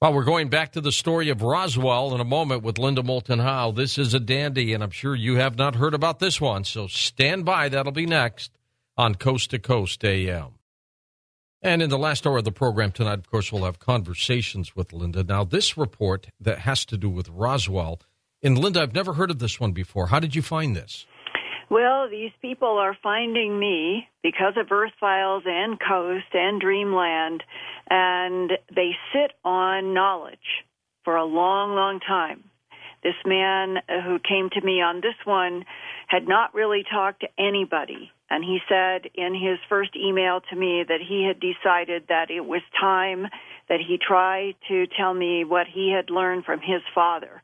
Well, we're going back to the story of Roswell in a moment with Linda Moulton Howe. This is a dandy, and I'm sure you have not heard about this one, so stand by. That'll be next on Coast to Coast AM. And in the last hour of the program tonight, of course, we'll have conversations with Linda. Now, this report that has to do with Roswell, and Linda, I've never heard of this one before. How did you find this? Well, these people are finding me because of Earth Files and Coast and Dreamland, and they sit on knowledge for a long, long time. This man who came to me on this one had not really talked to anybody, and he said in his first email to me that he had decided that it was time that he try to tell me what he had learned from his father.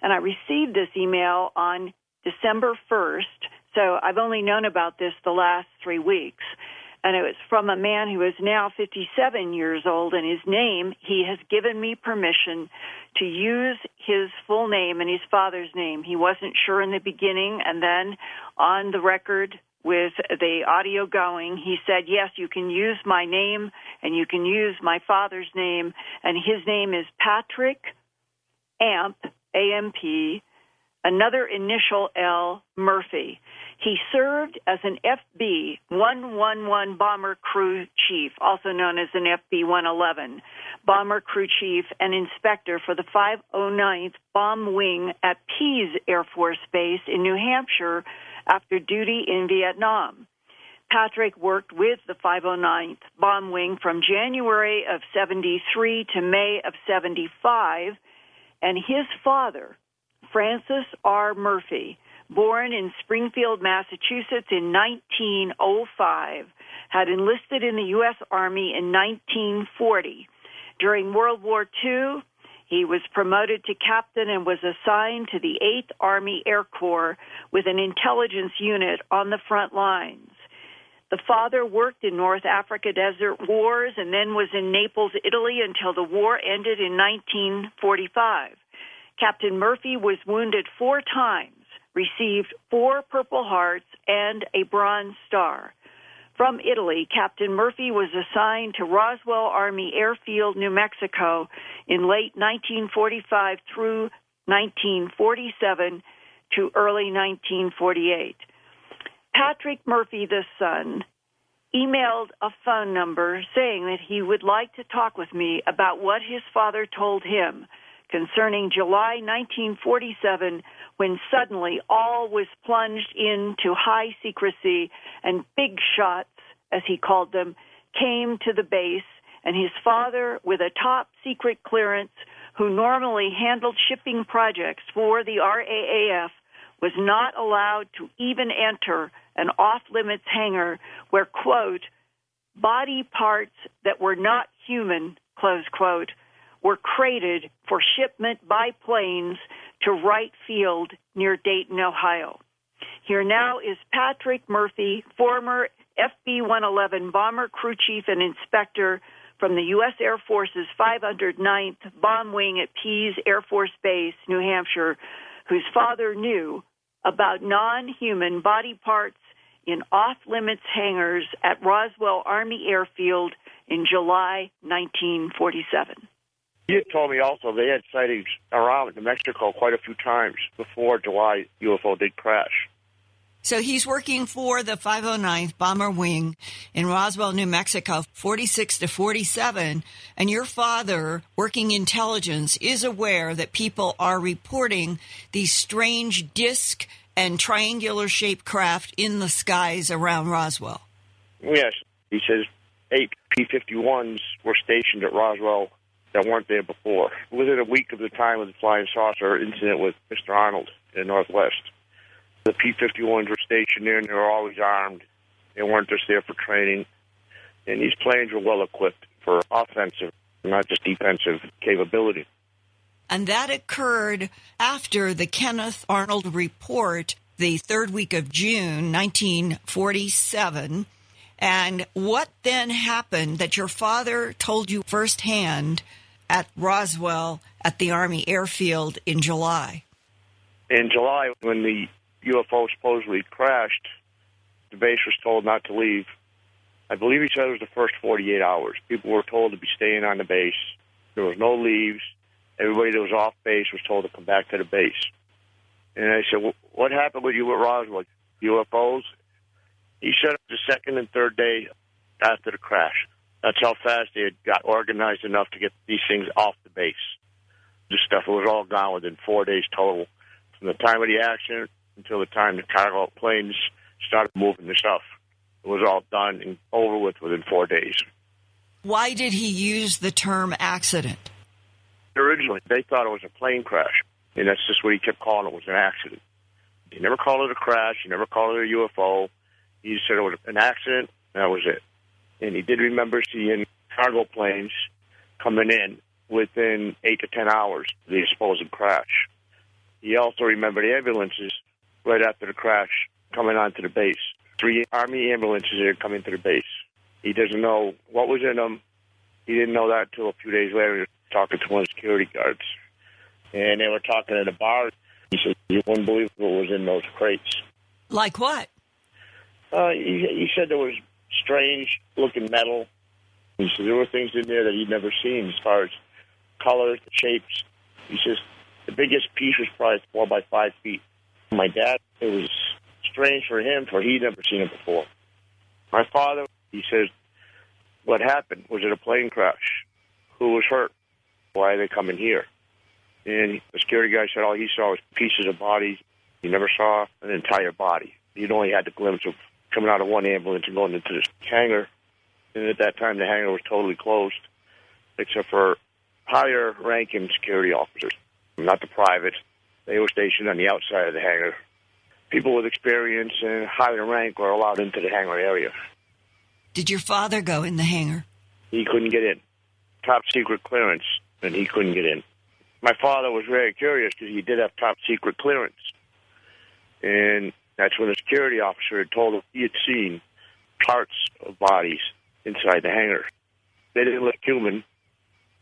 And I received this email on December 1st, so I've only known about this the last 3 weeks. And it was from a man who is now 57 years old, and his name, he has given me permission to use his full name and his father's name. He wasn't sure in the beginning, and then on the record with the audio going, he said, yes, you can use my name and you can use my father's name, and his name is Patrick Amp, A-M-P, another initial L, Murphy. He served as an FB-111 Bomber Crew Chief, also known as an FB-111 Bomber Crew Chief and Inspector for the 509th Bomb Wing at Pease Air Force Base in New Hampshire after duty in Vietnam. Patrick worked with the 509th Bomb Wing from January of 73 to May of 75, and his father, Francis R. Murphy, born in Springfield, Massachusetts in 1905, had enlisted in the U.S. Army in 1940. During World War II, he was promoted to captain and was assigned to the 8th Army Air Corps with an intelligence unit on the front lines. The father worked in North Africa Desert Wars and then was in Naples, Italy until the war ended in 1945. Captain Murphy was wounded 4 times, received 4 Purple Hearts and a Bronze Star. From Italy, Captain Murphy was assigned to Roswell Army Airfield, New Mexico in late 1945 through 1947 to early 1948. Patrick Murphy, the son, emailed a phone number saying that he would like to talk with me about what his father told him concerning July 1947, when suddenly all was plunged into high secrecy and big shots, as he called them, came to the base, and his father, with a top-secret clearance, who normally handled shipping projects for the RAAF, was not allowed to even enter an off-limits hangar where, quote, body parts that were not human, close quote, were crated for shipment by planes to Wright Field near Dayton, Ohio. Here now is Patrick Murphy, former FB-111 Bomber Crew Chief and Inspector from the U.S. Air Force's 509th Bomb Wing at Pease Air Force Base, New Hampshire, whose father knew about non-human body parts in off-limits hangars at Roswell Army Airfield in July 1947. He had told me also they had sightings around New Mexico quite a few times before July UFO did crash. So he's working for the 509th Bomber Wing in Roswell, New Mexico, 46 to 47, and your father, working intelligence, is aware that people are reporting these strange disc and triangular-shaped craft in the skies around Roswell. Yes. He says 8 P-51s were stationed at Roswell that weren't there before. Within a week of the time of the flying saucer incident with Mr. Arnold in the Northwest, the P-51s were stationed there, and they were always armed. They weren't just there for training. And these planes were well-equipped for offensive, not just defensive capability. And that occurred after the Kenneth Arnold report, the 3rd week of June, 1947. And what then happened that your father told you firsthand at Roswell at the Army Airfield in July? In July, when the UFO supposedly crashed, the base was told not to leave. I believe he said it was the first 48 hours. People were told to be staying on the base There was no leaves. Everybody that was off base was told to come back to the base. And I said, well, what happened with you at Roswell? UFOs? He said the second and third day after the crash. That's how fast they had got organized enough to get these things off the base. This stuff was all gone within 4 days total. From the time of the accident until the time the cargo planes started moving the stuff. It was all done and over with within 4 days. Why did he use the term accident? Originally, they thought it was a plane crash, and that's just what he kept calling it, was an accident. He never called it a crash. He never called it a UFO. He just said it was an accident, and that was it. And he did remember seeing cargo planes coming in within 8 to 10 hours of the supposed crash. He also remembered ambulances right after the crash coming onto the base. 3 Army ambulances had come into the base. He doesn't know what was in them. He didn't know that until a few days later. He was talking to one of the security guards. And they were talking at a bar. He said, you wouldn't believe what was in those crates. Like what? He said there was strange-looking metal. He said there were things in there that he'd never seen as far as colors, shapes. He says the biggest piece was probably 4 by 5 feet. My dad, it was strange for him, for he'd never seen it before. My father, he says, what happened? Was it a plane crash? Who was hurt? Why are they coming here? And the security guy said all he saw was pieces of bodies. He never saw an entire body. He'd only had the glimpse of coming out of one ambulance and going into this hangar. And at that time, the hangar was totally closed, except for higher-ranking security officers, not the privates. They were stationed on the outside of the hangar. People with experience and higher rank were allowed into the hangar area. Did your father go in the hangar? He couldn't get in. Top secret clearance, and he couldn't get in. My father was very curious because he did have top secret clearance. And that's when the security officer had told him he had seen parts of bodies inside the hangar. They didn't look human.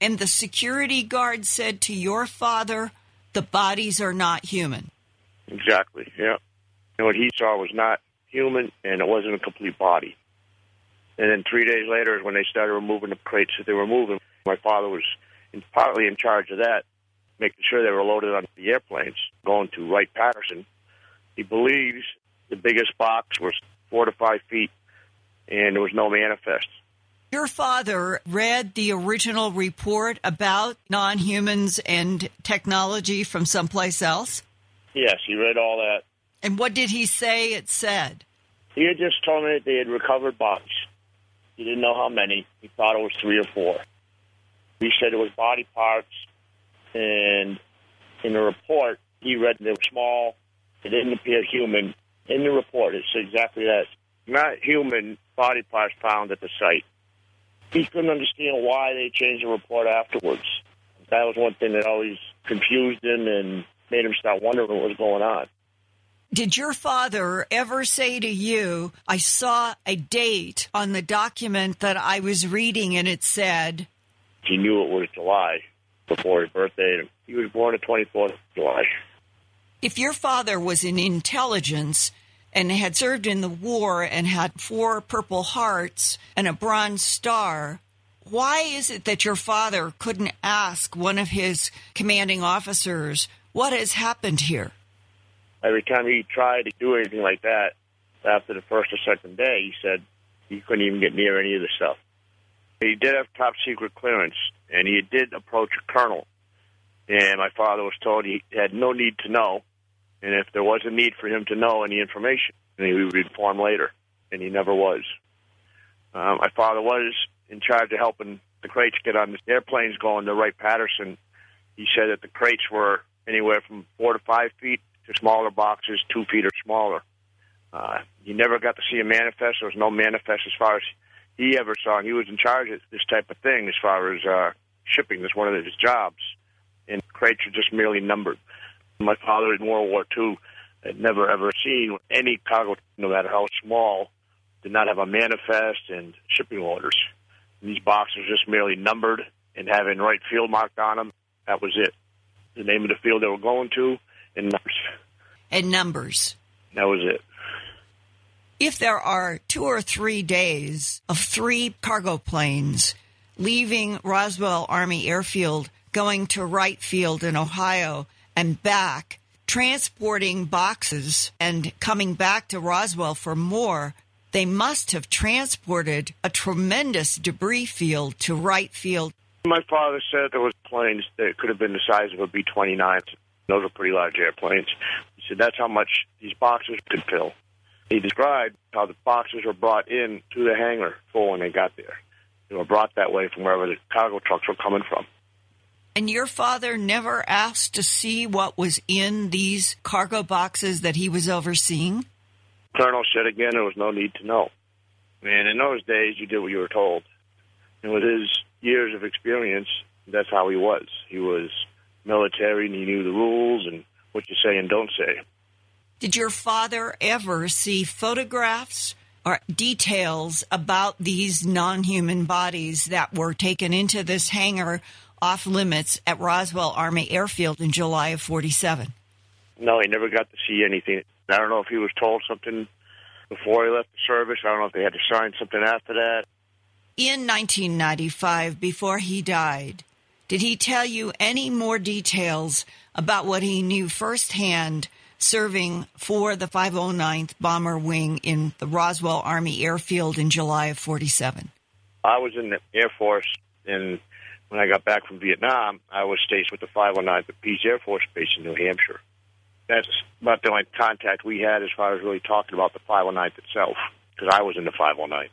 And the security guard said to your father, the bodies are not human. Exactly, yeah. And what he saw was not human, and it wasn't a complete body. And then 3 days later is when they started removing the crates that they were moving. My father was partly in charge of that, making sure they were loaded on the airplanes, going to Wright-Patterson. He believes the biggest box was 4 to 5 feet, and there was no manifest. Your father read the original report about non-humans and technology from someplace else? Yes, he read all that. And what did he say it said? He had just told me that they had recovered bodies. He didn't know how many. He thought it was 3 or 4. He said it was body parts, and in the report, he read they were small. It didn't appear human. In the report, it said exactly that. Not human body parts found at the site. He couldn't understand why they changed the report afterwards. That was one thing that always confused him and made him start wondering what was going on. Did your father ever say to you, I saw a date on the document that I was reading and it said... He knew it was July before his birthday. He was born the 24th of July. If your father was in intelligence and had served in the war and had 4 Purple Hearts and a Bronze Star, why is it that your father couldn't ask one of his commanding officers, what has happened here? Every time he tried to do anything like that, after the first or second day, he said he couldn't even get near any of the stuff. He did have top secret clearance, and he did approach a colonel. And my father was told he had no need to know, and if there was a need for him to know any information, then he would inform later, and he never was. My father was in charge of helping the crates get on the airplanes going to Wright-Patterson. He said that the crates were anywhere from 4 to 5 feet to smaller boxes, 2 feet or smaller. He never got to see a manifest. There was no manifest as far as he ever saw. He was in charge of this type of thing as far as shipping. That's one of his jobs. And crates were just merely numbered. My father in World War II had never, ever seen any cargo, no matter how small, did not have a manifest and shipping orders. And these boxes were just merely numbered and having right field marked on them. That was it. The name of the field they were going to and numbers. And numbers. That was it. If there are 2 or 3 days of 3 cargo planes leaving Roswell Army Airfield, going to Wright Field in Ohio and back, transporting boxes and coming back to Roswell for more, they must have transported a tremendous debris field to Wright Field. My father said there was planes that could have been the size of a B-29. Those are pretty large airplanes. He said that's how much these boxes could fill. He described how the boxes were brought in to the hangar full when they got there. They were brought that way from wherever the cargo trucks were coming from. And your father never asked to see what was in these cargo boxes that he was overseeing? Colonel said again there was no need to know. And in those days, you did what you were told. And with his years of experience, that's how he was. He was military, and he knew the rules and what you say and don't say. Did your father ever see photographs or details about these non-human bodies that were taken into this hangar off limits at Roswell Army Airfield in July of 47? No, he never got to see anything. I don't know if he was told something before he left the service. I don't know if they had to sign something after that. In 1995, before he died, did he tell you any more details about what he knew firsthand serving for the 509th Bomber Wing in the Roswell Army Airfield in July of 47? I was in the Air Force, and when I got back from Vietnam, I was stationed with the 509th at Pease Air Force Base in New Hampshire. That's about the only contact we had as far as really talking about the 509th itself, because I was in the 509th.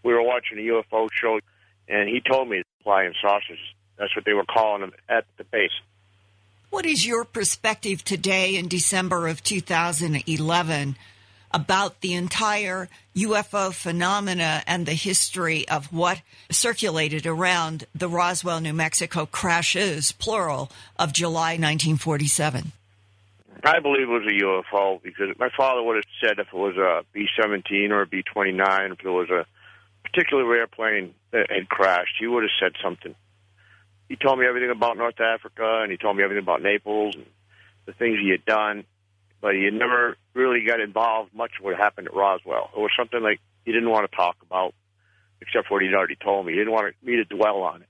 We were watching a UFO show, and he told me flying saucers. That's what they were calling them at the base. What is your perspective today in December of 2011 about the entire UFO phenomena and the history of what circulated around the Roswell, New Mexico crashes, plural, of July 1947? I believe it was a UFO because my father would have said if it was a B-17 or a B-29, if it was a particular airplane that had crashed, he would have said something. He told me everything about North Africa, and he told me everything about Naples and the things he had done, but he had never really got involved much with what happened at Roswell. It was something like he didn't want to talk about, except for what he'd already told me. He didn't want me to dwell on it.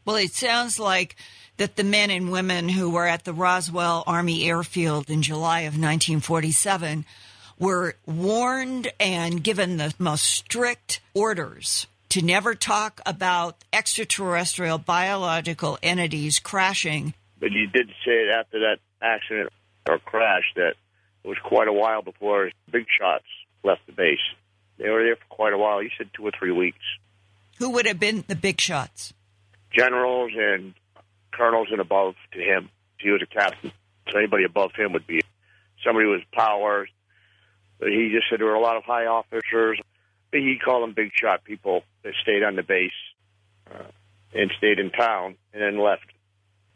Well, it sounds like that the men and women who were at the Roswell Army Airfield in July of 1947 were warned and given the most strict orders to never talk about extraterrestrial biological entities crashing. But he did say it after that accident or crash that it was quite a while before big shots left the base. They were there for quite a while. He said 2 or 3 weeks. Who would have been the big shots? Generals and colonels and above to him. He was a captain, so anybody above him would be somebody with power. But he just said there were a lot of high officers. He called them big shot people that stayed on the base and stayed in town and then left.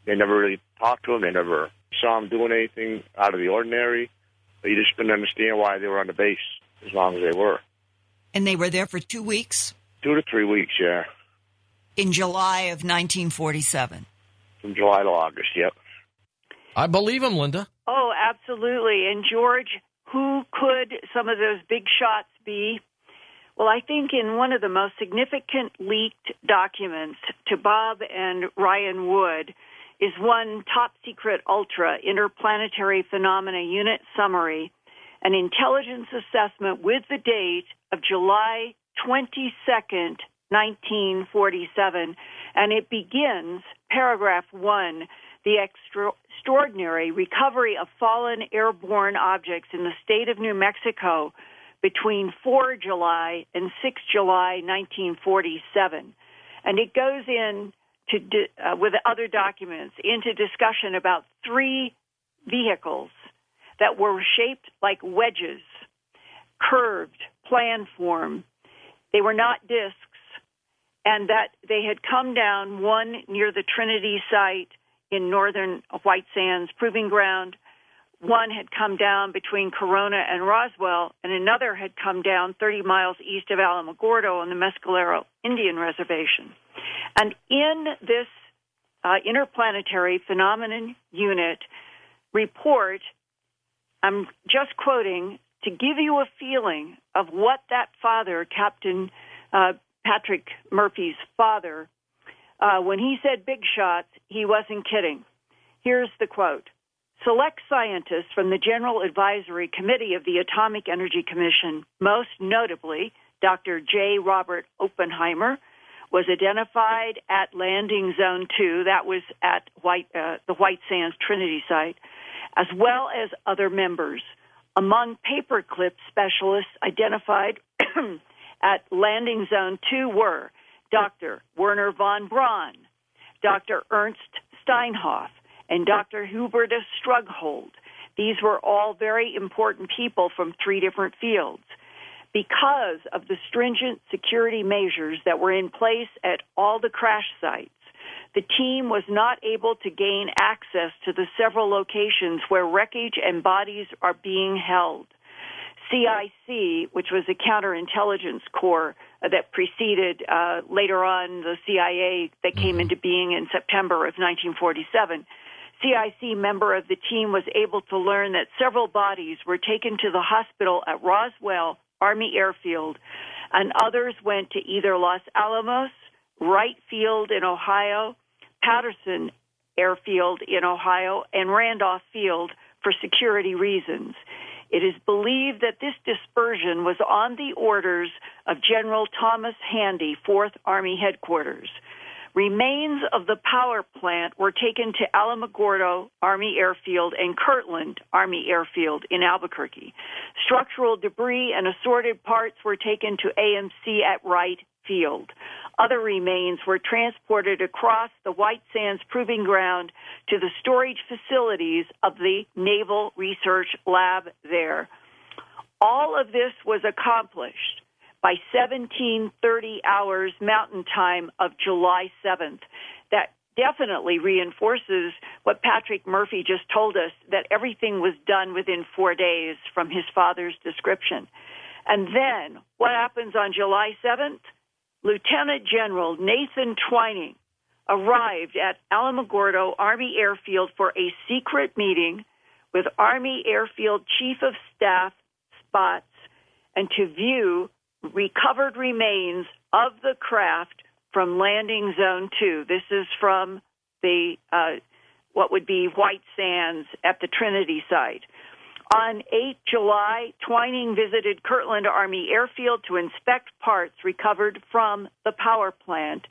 They never really talked to him. They never saw him doing anything out of the ordinary. But you just couldn't understand why they were on the base as long as they were. And they were there for 2 weeks? 2 to 3 weeks, yeah. In July of 1947? From July to August, yep. I believe him, Linda. Oh, absolutely. And George, who could some of those big shots be? Well, I think in one of the most significant leaked documents to Bob and Ryan Wood is one top-secret ultra interplanetary phenomena unit summary, an intelligence assessment with the date of July 22nd, 1947, and it begins, paragraph 1, the extraordinary recovery of fallen airborne objects in the state of New Mexico between 4 July and 6 July 1947. And it goes in to with other documents into discussion about 3 vehicles that were shaped like wedges, curved, planform. They were not discs, and that they had come down, one near the Trinity site in northern White Sands Proving Ground, one had come down between Corona and Roswell, and another had come down 30 miles east of Alamogordo on the Mescalero Indian Reservation. And in this interplanetary phenomenon unit report, I'm just quoting to give you a feeling of what that father, Captain Patrick Murphy's father, When he said big shots, he wasn't kidding. Here's the quote. Select scientists from the General Advisory Committee of the Atomic Energy Commission, most notably Dr. J. Robert Oppenheimer, was identified at Landing Zone 2, that was at the White Sands Trinity site, as well as other members. Among paperclip specialists identified at Landing Zone 2 were Dr. Werner von Braun, Dr. Ernst Steinhoff, and Dr. Hubertus Strughold. These were all very important people from 3 different fields. Because of the stringent security measures that were in place at all the crash sites, the team was not able to gain access to the several locations where wreckage and bodies are being held. CIC, which was a counterintelligence corps that preceded later on the CIA that came into being in September of 1947, CIC member of the team was able to learn that several bodies were taken to the hospital at Roswell Army Airfield, and others went to either Los Alamos, Wright Field in Ohio, Patterson Airfield in Ohio, and Randolph Field for security reasons. It is believed that this dispersion was on the orders of General Thomas Handy, 4th Army Headquarters. Remains of the power plant were taken to Alamogordo Army Airfield and Kirtland Army Airfield in Albuquerque. Structural debris and assorted parts were taken to AMC at Wright Field. Other remains were transported across the White Sands Proving Ground to the storage facilities of the Naval Research Lab there. All of this was accomplished by 17:30 hours Mountain Time of July 7th. That definitely reinforces what Patrick Murphy just told us, that everything was done within 4 days from his father's description. And then what happens on July 7th? Lieutenant General Nathan Twining arrived at Alamogordo Army Airfield for a secret meeting with Army Airfield Chief of Staff Spotts and to view recovered remains of the craft from Landing Zone 2. This is from the what would be White Sands at the Trinity site. On 8 July, Twining visited Kirtland Army Airfield to inspect parts recovered from the power plant.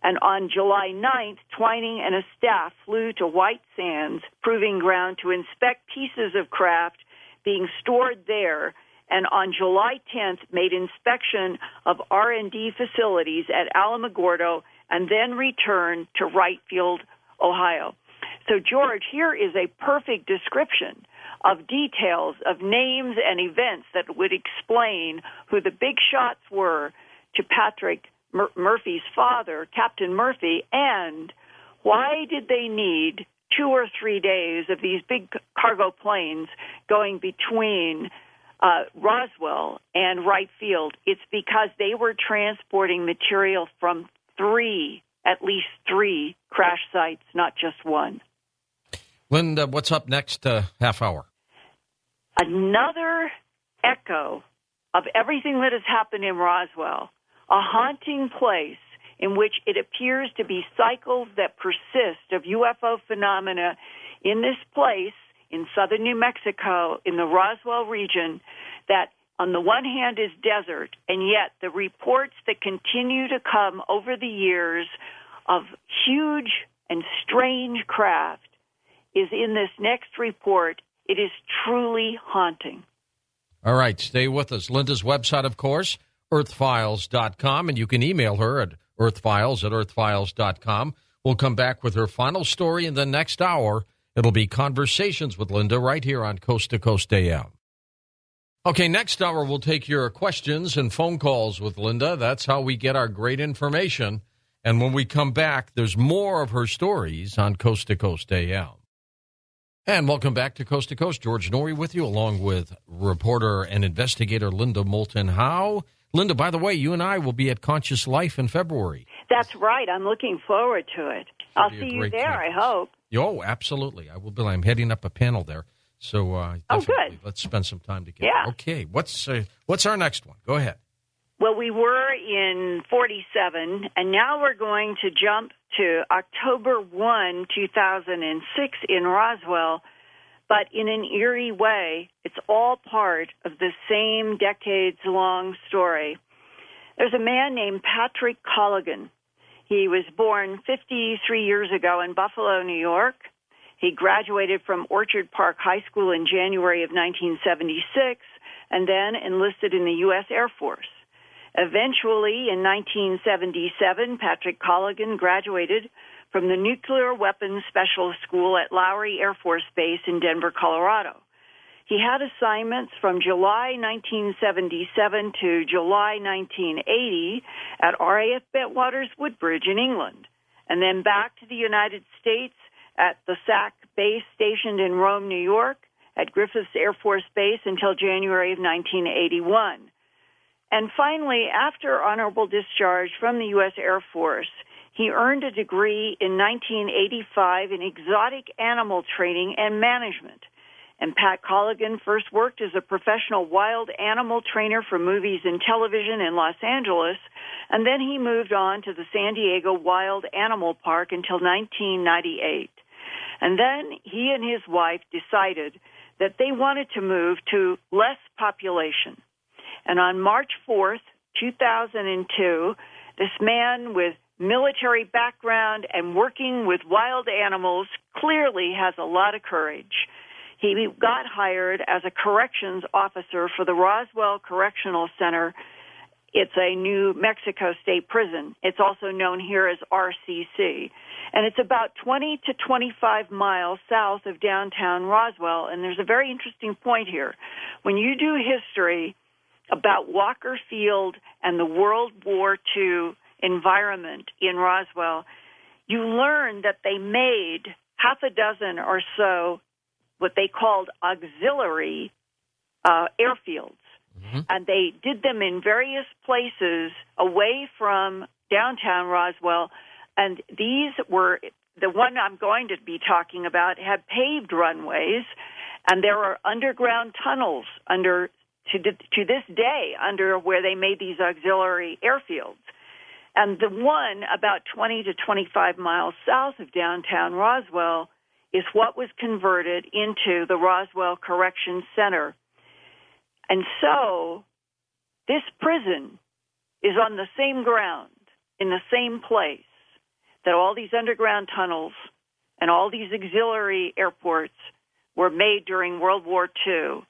And on July 9th, Twining and a staff flew to White Sands Proving Ground to inspect pieces of craft being stored there. And on July 10th, made inspection of R&D facilities at Alamogordo and then returned to Wright Field, Ohio. So, George, here is a perfect description of details of names and events that would explain who the big shots were to Patrick Murphy's father, Captain Murphy, and why did they need 2 or 3 days of these big cargo planes going between Roswell and Wright Field. It's because they were transporting material from at least three crash sites, not just one. Linda, what's up next half hour? Another echo of everything that has happened in Roswell, a haunting place in which it appears to be cycles that persist of UFO phenomena in this place in southern New Mexico, in the Roswell region, that on the one hand is desert, and yet the reports that continue to come over the years of huge and strange craft is in this next report. It is truly haunting. All right, stay with us. Linda's website, of course, earthfiles.com, and you can email her at earthfiles@earthfiles.com. We'll come back with her final story in the next hour. It'll be Conversations with Linda right here on Coast to Coast AM. Okay, next hour we'll take your questions and phone calls with Linda. That's how we get our great information. And when we come back, there's more of her stories on Coast to Coast AM. And welcome back to Coast. George Norrie with you, along with reporter and investigator Linda Moulton Howe. Linda, by the way, you and I will be at Conscious Life in February. That's right. I'm looking forward to it. I'll see you there, I hope. Oh, absolutely. I will be. I'm heading up a panel there. So good. Let's spend some time together. Yeah. Okay. What's our next one? Go ahead. Well, we were in 47, and now we're going to jump to October 1, 2006 in Roswell, but in an eerie way, it's all part of the same decades-long story. There's a man named Patrick Colligan. He was born 53 years ago in Buffalo, New York. He graduated from Orchard Park High School in January of 1976 and then enlisted in the U.S. Air Force. Eventually, in 1977, Patrick Colligan graduated from the Nuclear Weapons Specialist School at Lowry Air Force Base in Denver, Colorado. He had assignments from July 1977 to July 1980 at RAF Bentwaters Woodbridge in England, and then back to the United States at the SAC base stationed in Rome, New York, at Griffiths Air Force Base until January of 1981. And finally, after honorable discharge from the U.S. Air Force, he earned a degree in 1985 in exotic animal training and management. And Pat Colligan first worked as a professional wild animal trainer for movies and television in Los Angeles, and then he moved on to the San Diego Wild Animal Park until 1998. And then he and his wife decided that they wanted to move to less population. And on March 4th, 2002, this man with military background and working with wild animals clearly has a lot of courage. He got hired as a corrections officer for the Roswell Correctional Center. It's a New Mexico State prison. It's also known here as RCC. And it's about 20 to 25 miles south of downtown Roswell. And there's a very interesting point here. When you do history about Walker Field and the World War II environment in Roswell, you learn that they made half a dozen or so what they called auxiliary airfields. Mm-hmm. And they did them in various places away from downtown Roswell. And these were, the one I'm going to be talking about had paved runways, and there are underground tunnels under to this day under where they made these auxiliary airfields. And the one about 20 to 25 miles south of downtown Roswell is what was converted into the Roswell Correction Center. And so this prison is on the same ground, in the same place that all these underground tunnels and all these auxiliary airports were made during World War II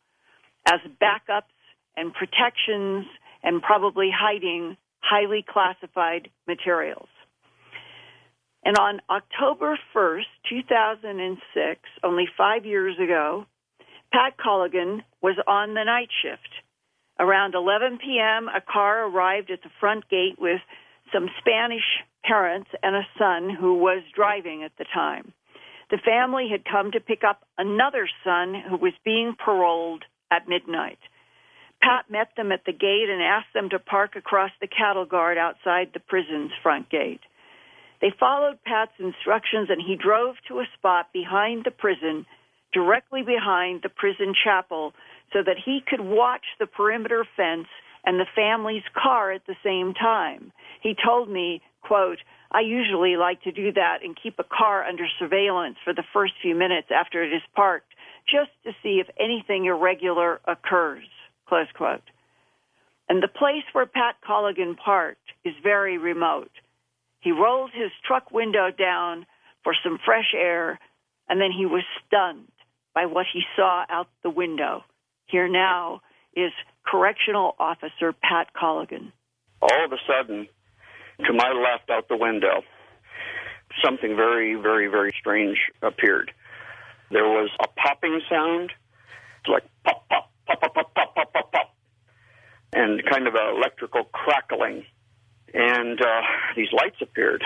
as backups and protections and probably hiding highly classified materials. And on October 1st, 2006, only 5 years ago, Pat Colligan was on the night shift. Around 11 p.m., a car arrived at the front gate with some Spanish parents and a son who was driving at the time. The family had come to pick up another son who was being paroled at midnight. Pat met them at the gate and asked them to park across the cattle guard outside the prison's front gate. They followed Pat's instructions, and he drove to a spot behind the prison, directly behind the prison chapel, so that he could watch the perimeter fence and the family's car at the same time. He told me, quote, "I usually like to do that and keep a car under surveillance for the first few minutes after it is parked, just to see if anything irregular occurs," close quote. And the place where Pat Colligan parked is very remote. He rolled his truck window down for some fresh air, and then he was stunned by what he saw out the window. Here now is Correctional Officer Pat Colligan. All of a sudden, to my left out the window, something very, very, very strange appeared. There was a popping sound, like pop, pop, pop, pop, pop, pop, pop, pop, pop, and kind of an electrical crackling. And these lights appeared.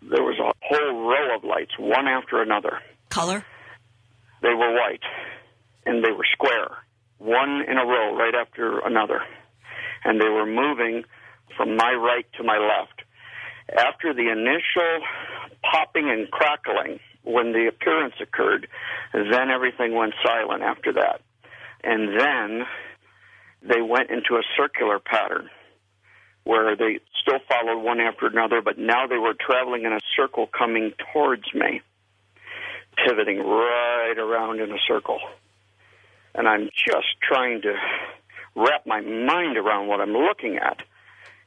There was a whole row of lights, one after another. Color? They were white, and they were square, one in a row right after another. And they were moving from my right to my left. After the initial popping and crackling, when the appearance occurred, then everything went silent after that. And then they went into a circular pattern where they still followed one after another, but now they were traveling in a circle coming towards me, pivoting right around in a circle. And I'm just trying to wrap my mind around what I'm looking at.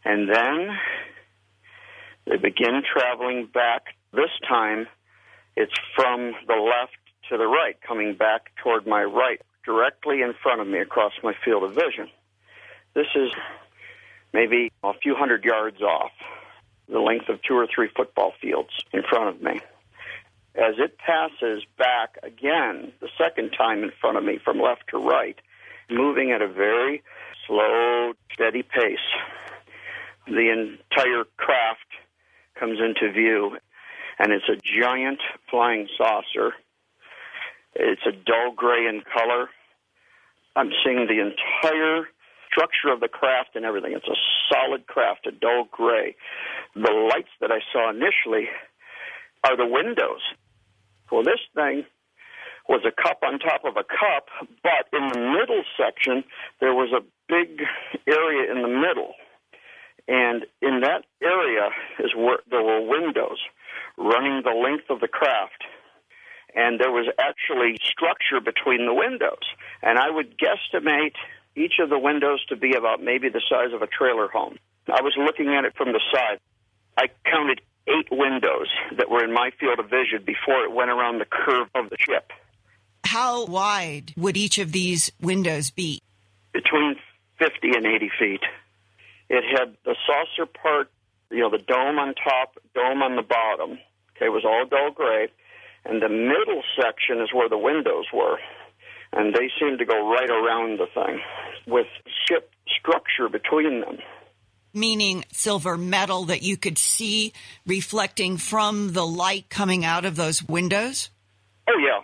And then they begin traveling back. This time, it's from the left to the right, coming back toward my right, directly in front of me across my field of vision. This is maybe a few hundred yards off, the length of 2 or 3 football fields in front of me. As it passes back again, the second time in front of me from left to right, moving at a very slow, steady pace, the entire craft comes into view, and it's a giant flying saucer. It's a dull gray in color. I'm seeing the entire structure of the craft and everything. It's a solid craft, a dull gray. The lights that I saw initially are the windows. Well, this thing was a cup on top of a cup, but in the middle section, there was a big area in the middle. And in that area is where there were windows running the length of the craft. And there was actually structure between the windows. And I would guesstimate each of the windows to be about maybe the size of a trailer home. I was looking at it from the side. I counted 8 windows that were in my field of vision before it went around the curve of the ship. How wide would each of these windows be? Between 50 and 80 feet. It had the saucer part, the dome on top, dome on the bottom. Okay, it was all dull gray. And the middle section is where the windows were. And they seemed to go right around the thing with ship structure between them. Meaning silver metal that you could see reflecting from the light coming out of those windows? Oh, yeah.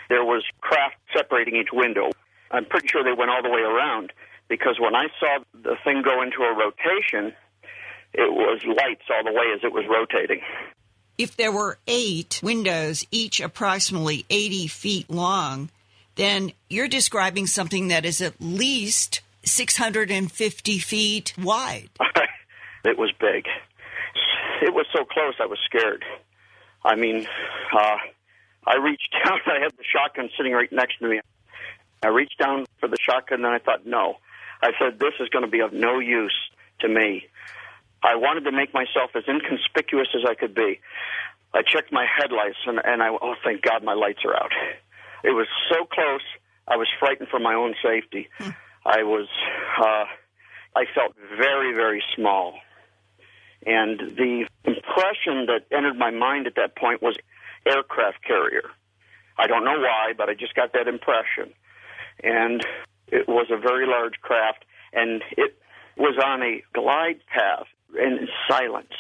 There was craft separating each window. I'm pretty sure they went all the way around, because when I saw the thing go into a rotation, it was lights all the way as it was rotating. If there were 8 windows, each approximately 80 feet long, then you're describing something that is at least 650 feet wide. It was big. It was so close I was scared. I mean, I reached down. I had the shotgun sitting right next to me. I reached down for the shotgun, and then I thought, no. I said, this is going to be of no use to me. I wanted to make myself as inconspicuous as I could be. I checked my headlights, and oh, thank God my lights are out. It was so close, I was frightened for my own safety. I felt very, very small. And the impression that entered my mind at that point was aircraft carrier. I don't know why, but I just got that impression. And it was a very large craft, and it was on a glide path in silence.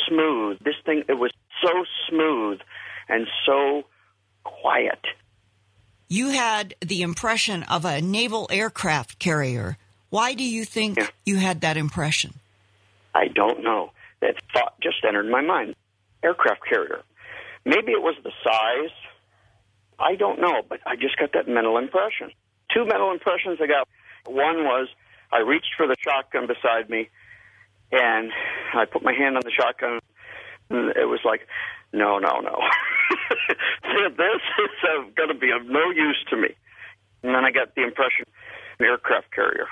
Smooth. This thing, it was so smooth and so quiet. You had the impression of a naval aircraft carrier. Why do you think you had that impression? I don't know. That thought just entered my mind. Aircraft carrier. Maybe it was the size. I don't know, but I just got that mental impression. 2 mental impressions I got. One was I reached for the shotgun beside me, and I put my hand on the shotgun, and it was like, no. This is going to be of no use to me. And then I got the impression, an aircraft carrier.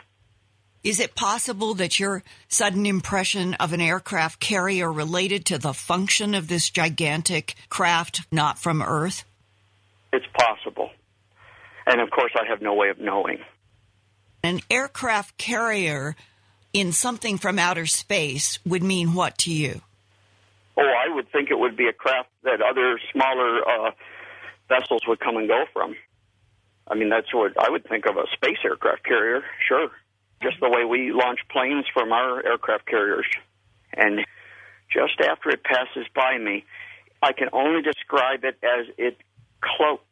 Is it possible that your sudden impression of an aircraft carrier related to the function of this gigantic craft not from Earth? It's possible. And, of course, I have no way of knowing. An aircraft carrier in something from outer space would mean what to you? Oh, I would think it would be a craft that other smaller vessels would come and go from. I mean, that's what I would think of, a space aircraft carrier, sure. Just the way we launch planes from our aircraft carriers. And just after it passes by me, I can only describe it as it cloaks.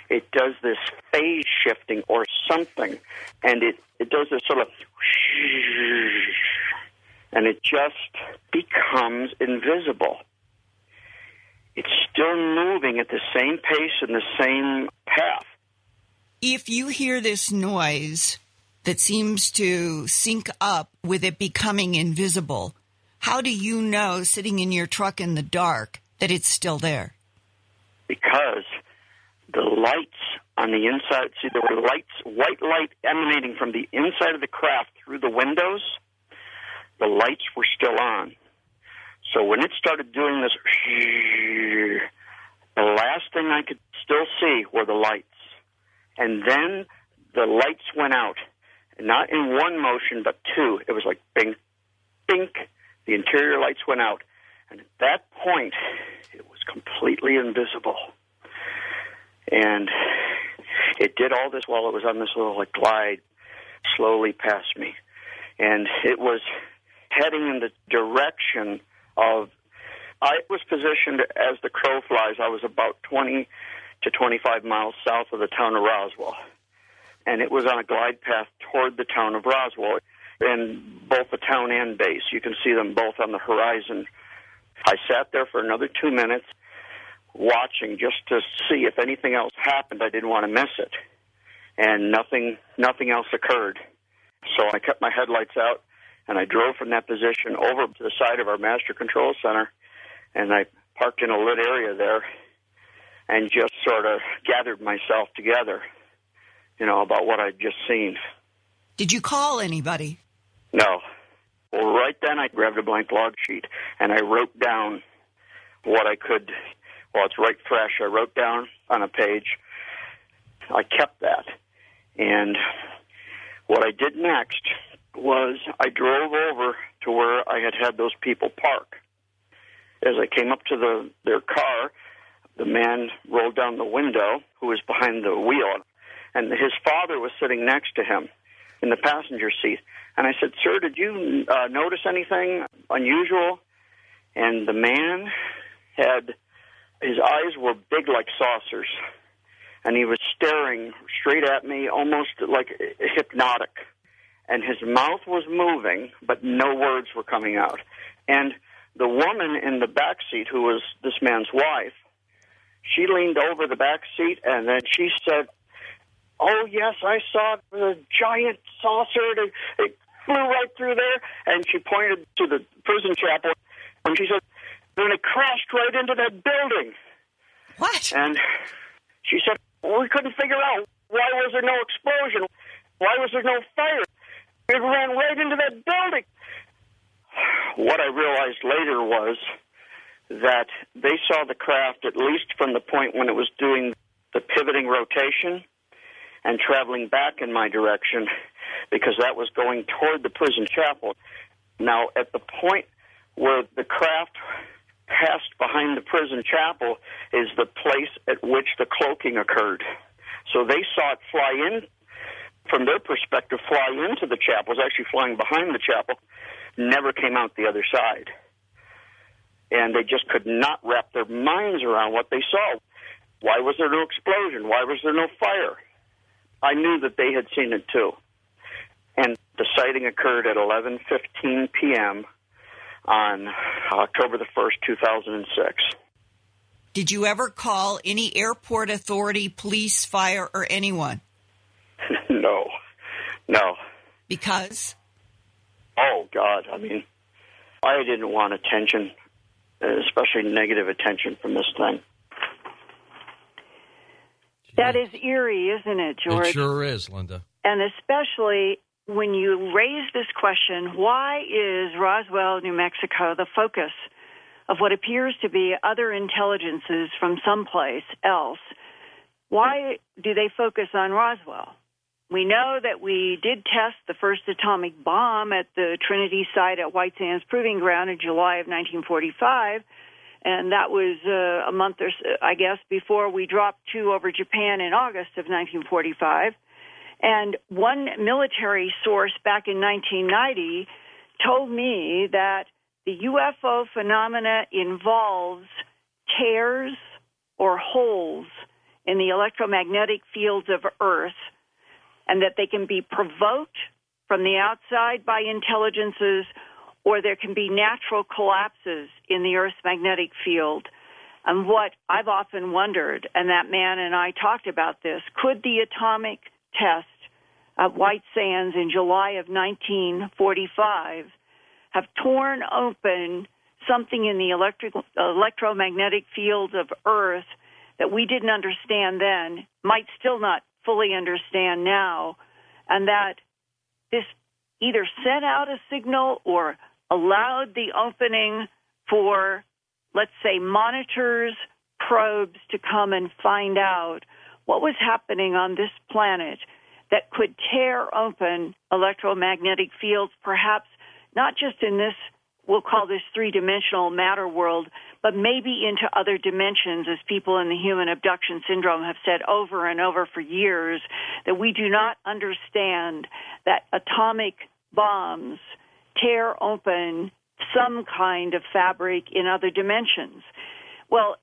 It does this phase shifting or something, and it does this sort of and it just becomes invisible. It's still moving at the same pace and the same path. If you hear this noise that seems to sync up with it becoming invisible. How do you know, sitting in your truck in the dark, that it's still there? Because the lights on the inside, see, there were lights, white light emanating from the inside of the craft through the windows. The lights were still on. So when it started doing this, the last thing I could still see were the lights. And then the lights went out. Not in one motion, but two. It was like bing, bink. The interior lights went out. And at that point, it was completely invisible. And it did all this while it was on this little glide slowly past me. And it was heading in the direction of, I was positioned as the crow flies. I was about 20 to 25 miles south of the town of Roswell. And it was on a glide path toward the town of Roswell, and both the town and base. You can see them both on the horizon. I sat there for another 2 minutes watching just to see if anything else happened. I didn't want to miss it. And nothing else occurred. So I kept my headlights out, and I drove from that position over to the side of our master control center, and I parked in a lit area there and just sort of gathered myself together, about what I'd just seen. Did you call anybody? No. Well, right then I grabbed a blank log sheet, and I wrote down what I could. Well, it's right fresh. I wrote down on a page. I kept that. And what I did next was I drove over to where I had those people park. As I came up to their car, the man rolled down the window, who was behind the wheel, and his father was sitting next to him in the passenger seat. And I said, "Sir, did you notice anything unusual?" And the man his eyes were big like saucers, and he was staring straight at me, almost like hypnotic. And his mouth was moving, but no words were coming out. And the woman in the back seat, who was this man's wife, she leaned over the back seat, and then she said, "Oh, yes, I saw the giant saucer. It flew right through there." And she pointed to the prison chapel, and she said, "Then it crashed right into that building." What? And she said, "We couldn't figure out, why was there no explosion? Why was there no fire? It ran right into that building." What I realized later was that they saw the craft, at least from the point when it was doing the pivoting rotation and traveling back in my direction, because that was going toward the prison chapel. Now, at the point where the craft passed behind the prison chapel is the place at which the cloaking occurred. So they saw it fly in, from their perspective, fly into the chapel. It was actually flying behind the chapel, never came out the other side. And they just could not wrap their minds around what they saw. Why was there no explosion? Why was there no fire? I knew that they had seen it too. And the sighting occurred at 11:15 p.m. on October the 1st, 2006. Did you ever call any airport authority, police, fire, or anyone? No. Because? Oh, God. I mean, I didn't want attention, especially negative attention from this thing. That is eerie, isn't it, George? It sure is, Linda. And especially when you raise this question, why is Roswell, New Mexico, the focus of what appears to be other intelligences from someplace else? Why do they focus on Roswell? We know that we did test the first atomic bomb at the Trinity site at White Sands Proving Ground in July of 1945, and that was a month or so, I guess, before we dropped 2 over Japan in August of 1945. And one military source back in 1990 told me that the UFO phenomena involves tears or holes in the electromagnetic fields of Earth, and that they can be provoked from the outside by intelligences, or there can be natural collapses in the Earth's magnetic field. And what I've often wondered, and that man and I talked about this, could the atomic test at White Sands in July of 1945 have torn open something in the electromagnetic fields of Earth that we didn't understand then, might still not fully understand now, and that this either sent out a signal or allowed the opening for, let's say, monitors, probes to come and find out what was happening on this planet that could tear open electromagnetic fields, perhaps not just in this, we'll call this three-dimensional matter world, but maybe into other dimensions, as people in the human abduction syndrome have said over and over for years, that we do not understand that atomic bombs tear open some kind of fabric in other dimensions. Well,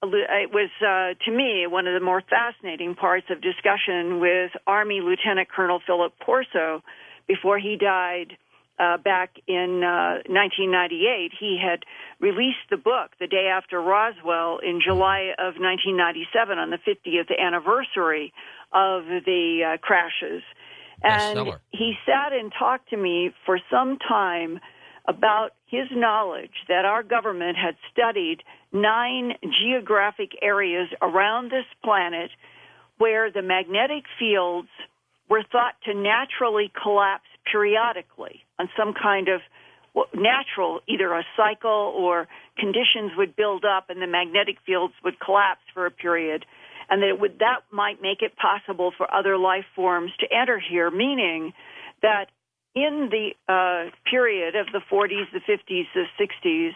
it was, to me, one of the more fascinating parts of discussion with Army Lieutenant Colonel Philip Corso before he died back in 1998. He had released the book the day after Roswell in July of 1997 on the 50th anniversary of the crashes. And he sat and talked to me for some time about his knowledge that our government had studied 9 geographic areas around this planet where the magnetic fields were thought to naturally collapse periodically on some kind of natural, either a cycle or conditions would build up and the magnetic fields would collapse for a period, and that might make it possible for other life forms to enter here, meaning that in the period of the 40s, the 50s, the 60s,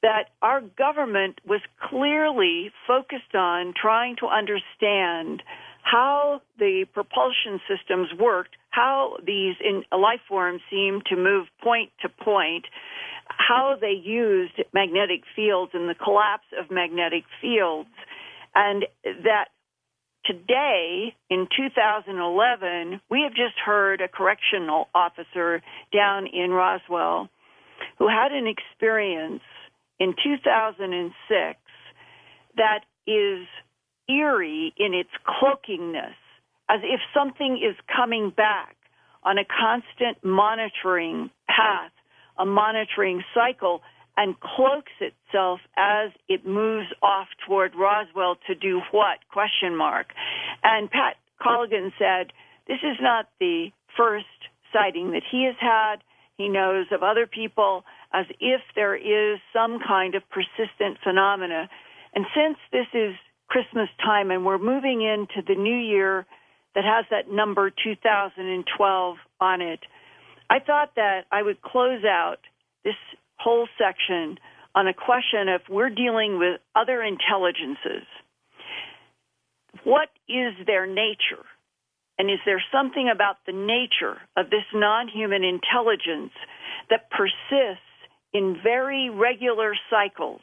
that our government was clearly focused on trying to understand how the propulsion systems worked, how these life forms seemed to move point to point, how they used magnetic fields and the collapse of magnetic fields, and that today, in 2011, we have just heard a correctional officer down in Roswell who had an experience in 2006 that is eerie in its cloakingness, as if something is coming back on a constant monitoring path, a monitoring cycle, and cloaks itself as it moves off toward Roswell to do what? ? And Pat Colligan said, this is not the first sighting that he has had. He knows of other people, as if there is some kind of persistent phenomena. And since this is Christmas time and we're moving into the new year that has that number 2012 on it, I thought that I would close out this whole section on a question of, we're dealing with other intelligences. What is their nature? And is there something about the nature of this non-human intelligence that persists in very regular cycles,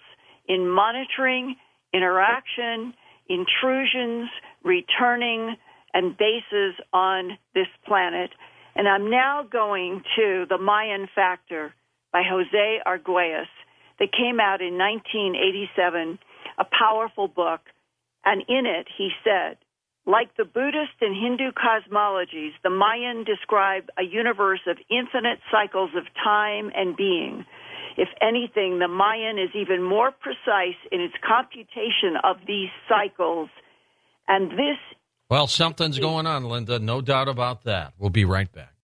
in monitoring, interaction, intrusions, returning, and bases on this planet? And I'm now going to The Mayan Factor by Jose Arguelles that came out in 1987, a powerful book. And in it, he said, like the Buddhist and Hindu cosmologies, the Mayan describe a universe of infinite cycles of time and being. If anything, the Mayan is even more precise in its computation of these cycles. And this... Well, something's going on, Linda. No doubt about that. We'll be right back.